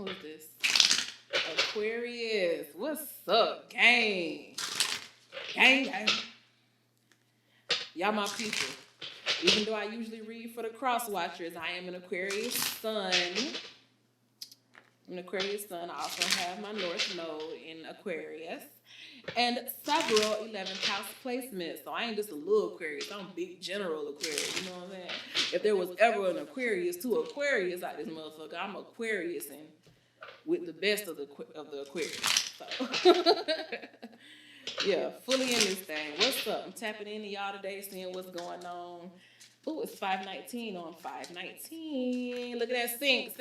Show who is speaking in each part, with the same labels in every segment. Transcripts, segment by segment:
Speaker 1: Who is this? Aquarius. What's up, gang? Gang. Y'all my people. Even though I usually read for the cross watchers, I am an Aquarius sun. An Aquarius sun. I also have my North Node in Aquarius. And several 11th house placements. So I ain't just a little Aquarius. I'm big general Aquarius. You know what I'm saying? If there was ever an Aquarius, two Aquarius out this motherfucker, I'm Aquarius and with the best of the Aquarius. So yeah, fully in this thing. What's up? I'm tapping into y'all today, seeing what's going on. Ooh, it's 519 on 519. Look at that sync.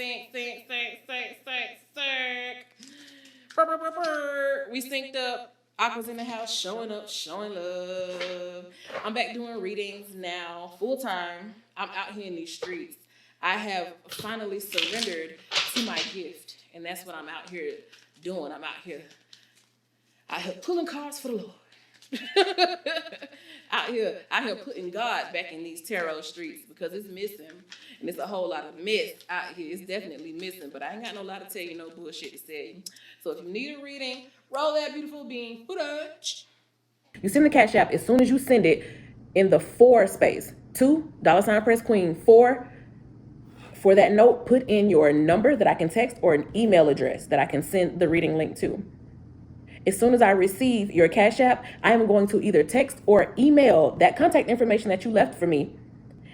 Speaker 1: We synced up. Aqua's in the house, showing up, showing love. I'm back doing readings now, full time. I'm out here in these streets. I have finally surrendered to my gift, and that's what I'm out here doing. I'm out here pulling cards for the Lord. out here putting God back in these tarot streets because it's missing, and it's a whole lot of mess out here. It's definitely missing, but I ain't got no lot to tell you, no bullshit to tell you. So if you need a reading, roll that beautiful bean footage. You send the Cash App as soon as you send it in the 4 space. $2 PressQueen 4. For that note, put in your number that I can text or an email address that I can send the reading link to. As soon as I receive your Cash App, I am going to either text or email that contact information that you left for me,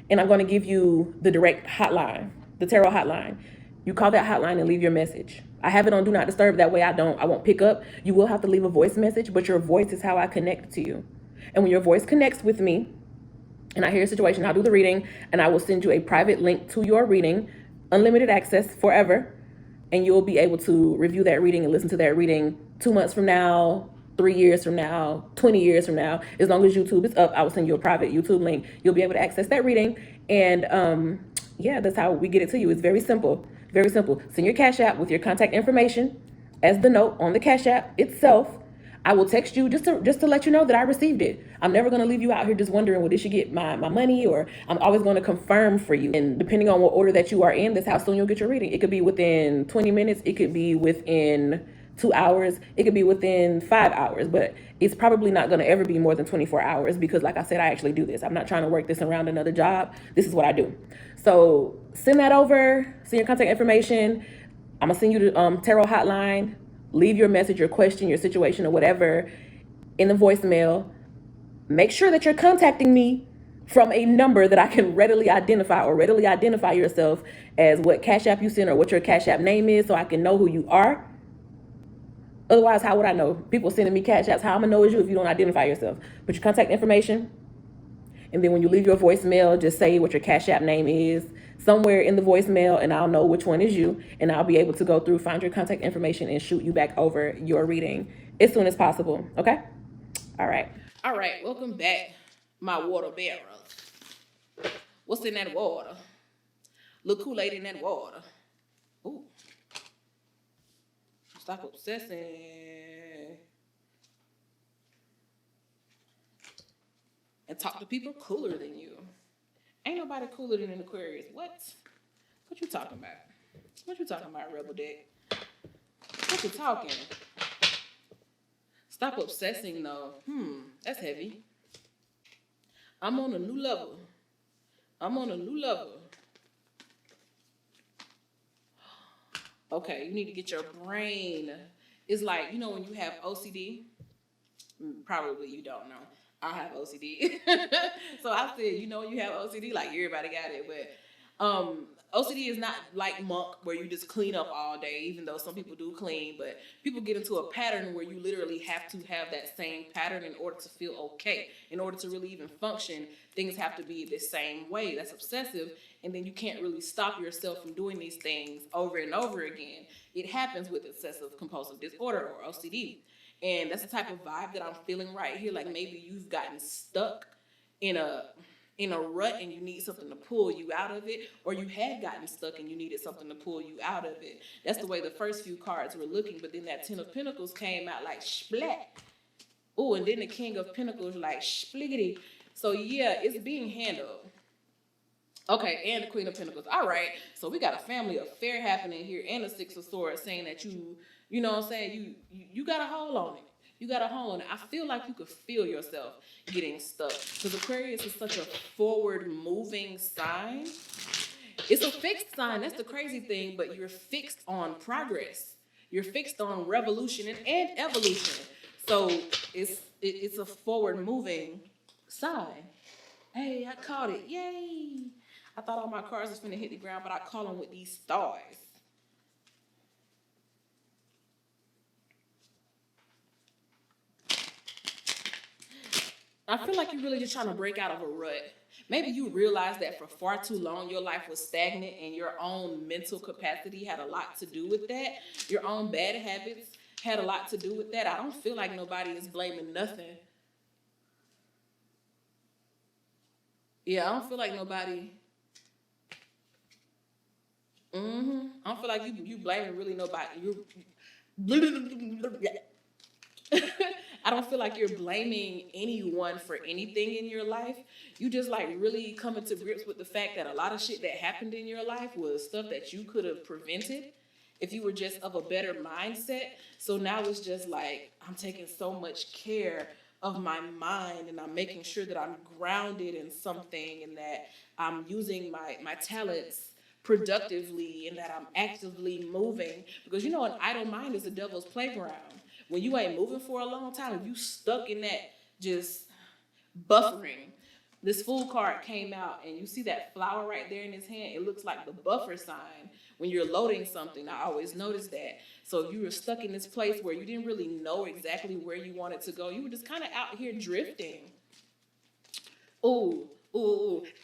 Speaker 1: and I'm going to give you the direct hotline, the tarot hotline. You call that hotline and leave your message. I have it on Do Not Disturb. That way I won't pick up. You will have to leave a voice message, but your voice is how I connect to you. And when your voice connects with me and I hear your situation, I'll do the reading and I will send you a private link to your reading, unlimited access forever. And you'll be able to review that reading and listen to that reading 2 months from now, 3 years from now, 20 years from now. As long as YouTube is up, I will send you a private YouTube link. You'll be able to access that reading. And yeah, that's how we get it to you. It's very simple. Very simple. Send your Cash App with your contact information as the note on the Cash App itself. I will text you just to let you know that I received it. I'm never going to leave you out here just wondering, well, did she get my money? Or I'm always going to confirm for you. And depending on what order that you are in, that's how soon you'll get your reading. It could be within 20 minutes. It could be within 2 hours. It could be within 5 hours. But it's probably not going to ever be more than 24 hours because, like I said, I actually do this. I'm not trying to work this around another job. This is what I do. So send that over. Send your contact information. I'm going to send you the tarot hotline. Leave your message, your question, your situation, or whatever in the voicemail. Make sure that you're contacting me from a number that I can readily identify, or readily identify yourself as what Cash App you send or what your Cash App name is, so I can know who you are. Otherwise, how would I know? People sending me Cash Apps, how I'm going to know it's you if you don't identify yourself? Put your contact information. And then when you leave your voicemail, just say what your Cash App name is somewhere in the voicemail, and I'll know which one is you. And I'll be able to go through, find your contact information, and shoot you back over your reading as soon as possible. Okay? All right. All right. Welcome back, my water bearers. What's in that water? Look Kool-Aid in that water. Ooh. Stop obsessing. And talk to people cooler than you. Ain't nobody cooler than an Aquarius. What? What you talking about? What you talking about, Rebel Deck? What you talking? Stop obsessing, though. That's heavy. I'm on a new level. I'm on a new level. Okay, you need to get your brain. It's like, you know when you have OCD? Probably you don't know. I have OCD. So I said, you know, you have OCD, like everybody got it, but OCD is not like monk where you just clean up all day, even though some people do clean, but people get into a pattern where you literally have to have that same pattern in order to feel okay. In order to really even function, things have to be the same way. That's obsessive, and then you can't really stop yourself from doing these things over and over again. It happens with obsessive compulsive disorder or OCD. And that's the type of vibe that I'm feeling right here. Like maybe you've gotten stuck in a rut and you need something to pull you out of it, or you had gotten stuck and you needed something to pull you out of it. That's the way the first few cards were looking, but then that 10 of Pentacles came out like splat. Oh, and then the King of Pentacles like spliggity. So yeah, it's being handled. Okay, and the Queen of Pentacles. All right, so we got a family affair happening here, and the Six of Swords saying that you know what I'm saying, you got a hold on it. You got a hold on it. I feel like you could feel yourself getting stuck because Aquarius is such a forward moving sign. It's a fixed sign. That's the crazy thing, but you're fixed on progress. You're fixed on revolution and evolution. So it's a forward moving sign. Hey, I caught it. Yay. I thought all my cards was finna hit the ground, but I caught them with these stars. I feel like you're really just trying to break out of a rut. Maybe you realized that for far too long your life was stagnant and your own mental capacity had a lot to do with that. Your own bad habits had a lot to do with that. I don't feel like nobody is blaming nothing. Yeah, I don't feel like nobody. I don't feel like you blaming really nobody. You. I don't feel like you're blaming anyone for anything in your life. You just like really coming to grips with the fact that a lot of shit that happened in your life was stuff that you could have prevented if you were just of a better mindset. So now it's just like I'm taking so much care of my mind and I'm making sure that I'm grounded in something and that I'm using my talents productively and that I'm actively moving. Because you know an idle mind is the devil's playground. When you ain't moving for a long time, if you stuck in that just buffering. This Fool card came out and you see that flower right there in his hand. It looks like the buffer sign when you're loading something. I always notice that. So if you were stuck in this place where you didn't really know exactly where you wanted to go, you were just kind of out here drifting.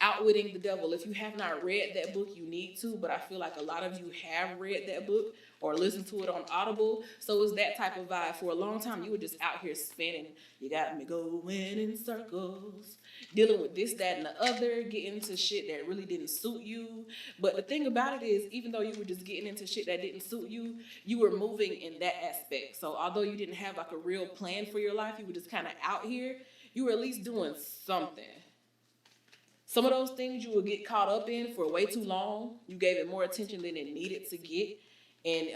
Speaker 1: Outwitting the Devil. If you have not read that book, you need to, but I feel like a lot of you have read that book or listened to it on Audible. So it's that type of vibe. For a long time, you were just out here spinning. You got me going in circles, dealing with this, that, and the other, getting into shit that really didn't suit you. But the thing about it is, even though you were just getting into shit that didn't suit you, you were moving in that aspect. So although you didn't have like a real plan for your life, you were just kind of out here, you were at least doing something. Some of those things you would get caught up in for way too long. You gave it more attention than it needed to get. And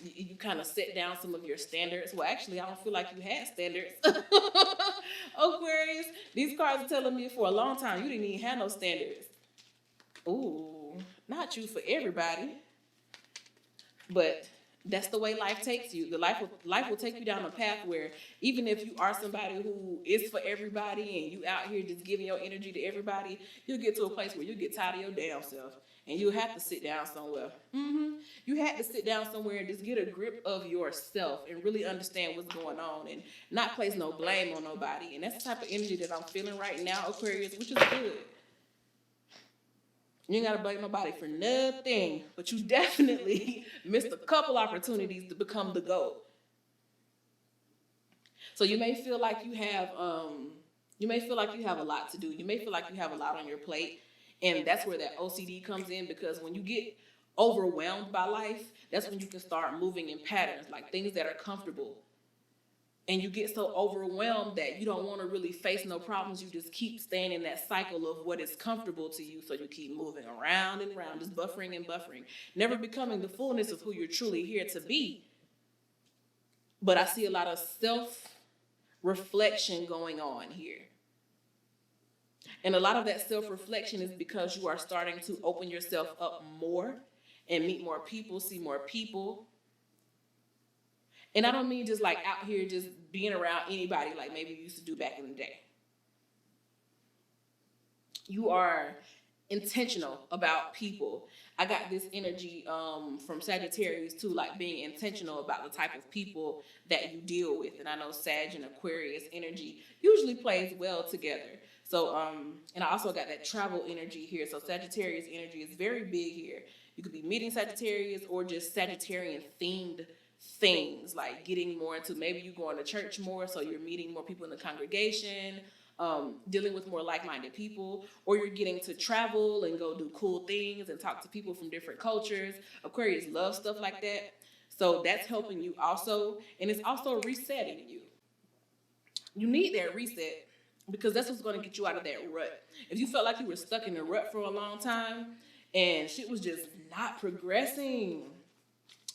Speaker 1: you kind of set down some of your standards. Well, actually, I don't feel like you had standards. Aquarius, these cards are telling me for a long time you didn't even have no standards. Ooh, not you for everybody. But that's the way life takes you. Life will take you down a path where even if you are somebody who is for everybody and you out here just giving your energy to everybody, you'll get to a place where you get tired of your damn self and you'll have to sit down somewhere. You had to sit down somewhere and just get a grip of yourself and really understand what's going on and not place no blame on nobody. And that's the type of energy that I'm feeling right now, Aquarius, which is good. You ain't gotta blame nobody for nothing, but you definitely missed a couple opportunities to become the GOAT. So you may feel like you have a lot to do. You may feel like you have a lot on your plate, and that's where that OCD comes in, because when you get overwhelmed by life, that's when you can start moving in patterns, like things that are comfortable. And you get so overwhelmed that you don't want to really face no problems. You just keep staying in that cycle of what is comfortable to you. So you keep moving around and around, just buffering and buffering, never becoming the fullness of who you're truly here to be. But I see a lot of self-reflection going on here. And a lot of that self-reflection is because you are starting to open yourself up more and meet more people, see more people. And I don't mean just like out here just being around anybody like maybe you used to do back in the day. You are intentional about people. I got this energy from Sagittarius too, like being intentional about the type of people that you deal with. And I know Sag and Aquarius energy usually plays well together. So, and I also got that travel energy here. So Sagittarius energy is very big here. You could be meeting Sagittarius or just Sagittarian themed things, like getting more into, maybe you going to church more, so you're meeting more people in the congregation, dealing with more like-minded people, or you're getting to travel and go do cool things and talk to people from different cultures. Aquarius loves stuff like that, so that's helping you also, and it's also resetting you. You need that reset. because that's what's going to get you out of that rut. If you felt like you were stuck in a rut for a long time and shit was just not progressing,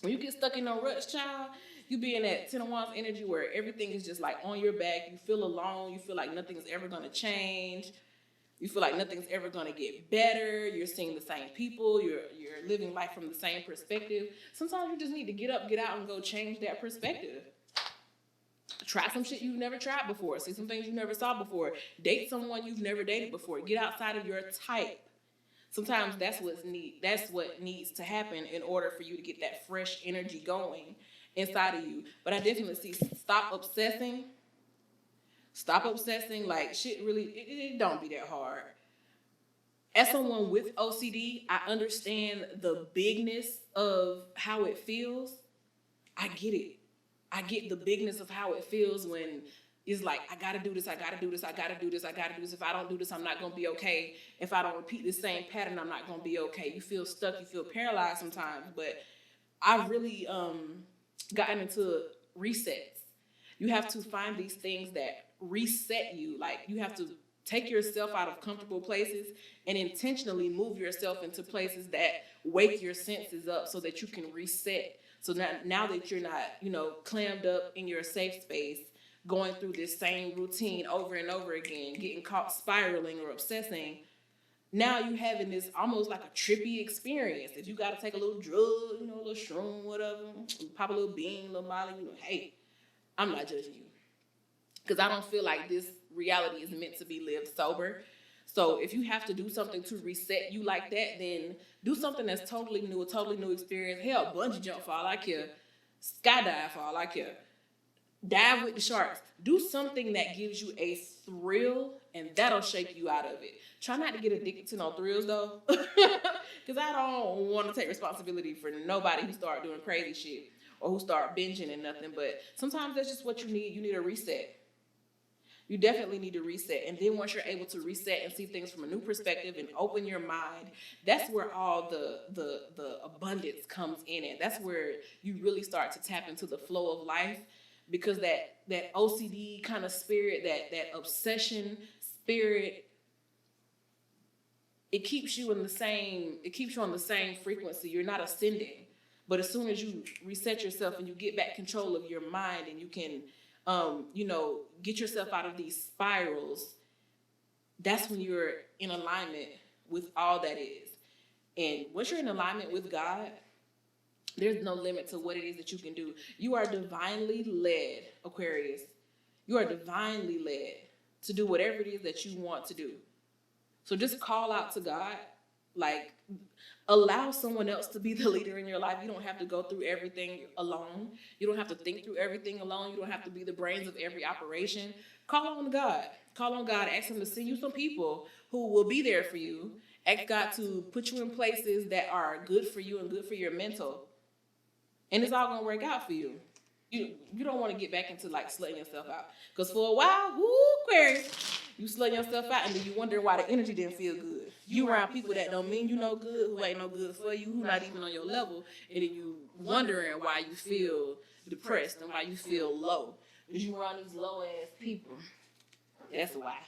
Speaker 1: when you get stuck in a rut, child, you be in that 10 of Wands energy where everything is just like on your back. You feel alone. You feel like nothing's ever going to change. You feel like nothing's ever going to get better. You're seeing the same people. You're living life from the same perspective. Sometimes you just need to get up, get out, and go change that perspective. Try some shit you've never tried before. See some things you never saw before. Date someone you've never dated before. Get outside of your type. Sometimes that's what needs to happen in order for you to get that fresh energy going inside of you. But I definitely see stop obsessing. Stop obsessing. Like, shit really, it don't be that hard. As someone with OCD, I understand the bigness of how it feels. I get it. I get the bigness of how it feels when it's like, I gotta do this, I gotta do this, I gotta do this, I gotta do this. If I don't do this, I'm not gonna be okay. If I don't repeat the same pattern, I'm not gonna be okay. You feel stuck, you feel paralyzed sometimes. But I've really gotten into resets. You have to find these things that reset you. Like, you have to take yourself out of comfortable places and intentionally move yourself into places that wake your senses up so that you can reset. So now that you're not, clammed up in your safe space, going through this same routine over and over again, getting caught spiraling or obsessing, now you having this almost like a trippy experience. If you got to take a little drug, a little shroom, whatever, pop a little bean, a little molly, hey, I'm not judging you. Because I don't feel like this reality is meant to be lived sober. So if you have to do something to reset you like that, then do something that's totally new, a totally new experience. Hell, bungee jump for all I care. Skydive for all I care. Dive with the sharks. Do something that gives you a thrill, and that'll shake you out of it. Try not to get addicted to no thrills, though. Because I don't want to take responsibility for nobody who start doing crazy shit or who start binging and nothing. But sometimes that's just what you need. You need a reset. You definitely need to reset. And then once you're able to reset and see things from a new perspective and open your mind, that's where all the abundance comes in. And that's where you really start to tap into the flow of life, because that OCD kind of spirit, that obsession spirit, it keeps you on the same frequency. You're not ascending. But as soon as you reset yourself and you get back control of your mind and you can get yourself out of these spirals, that's when you're in alignment with all that is. And once you're in alignment with God, there's no limit to what it is that you can do. You are divinely led, Aquarius. You are divinely led to do whatever it is that you want to do. So just call out to God. Like, allow someone else to be the leader in your life. You don't have to go through everything alone. You don't have to think through everything alone. You don't have to be the brains of every operation. Call on God. Call on God. Ask him to send you some people who will be there for you. Ask God to put you in places that are good for you and good for your mental. And it's all going to work out for you. You don't want to get back into like slutting yourself out. Because for a while, Aquarius, you slutting yourself out and then you wonder why the energy didn't feel good. You around people that don't mean you no good, who ain't no good for you, who not even on your level, and then you wondering why you feel depressed and why you feel low. Because you around these low ass people. That's why.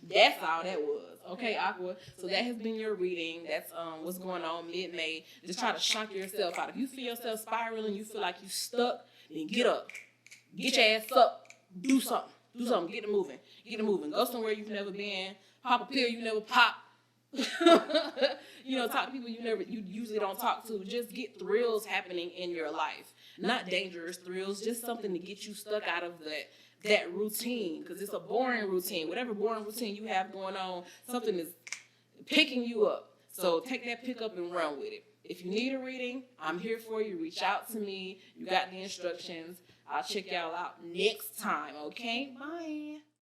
Speaker 1: That's all that was. Okay, Aqua. So that has been your reading. That's what's going on mid-May. Just try to shock yourself out. If you feel yourself spiraling, you feel like you stuck, then get up. Get your ass up. Do something. Do something. Get it moving. Get it moving. Go somewhere you've never been. Pop a pill you never pop. Talk to people you usually don't talk to. Just get thrills happening in your life. Not dangerous thrills, just something to get you stuck out of that routine, because it's a boring routine. Whatever boring routine you have going on, something is picking you up. So take that pick up and run with it. If you need a reading, I'm here for you. Reach out to me. You got the instructions. I'll check y'all out next time, okay? Bye.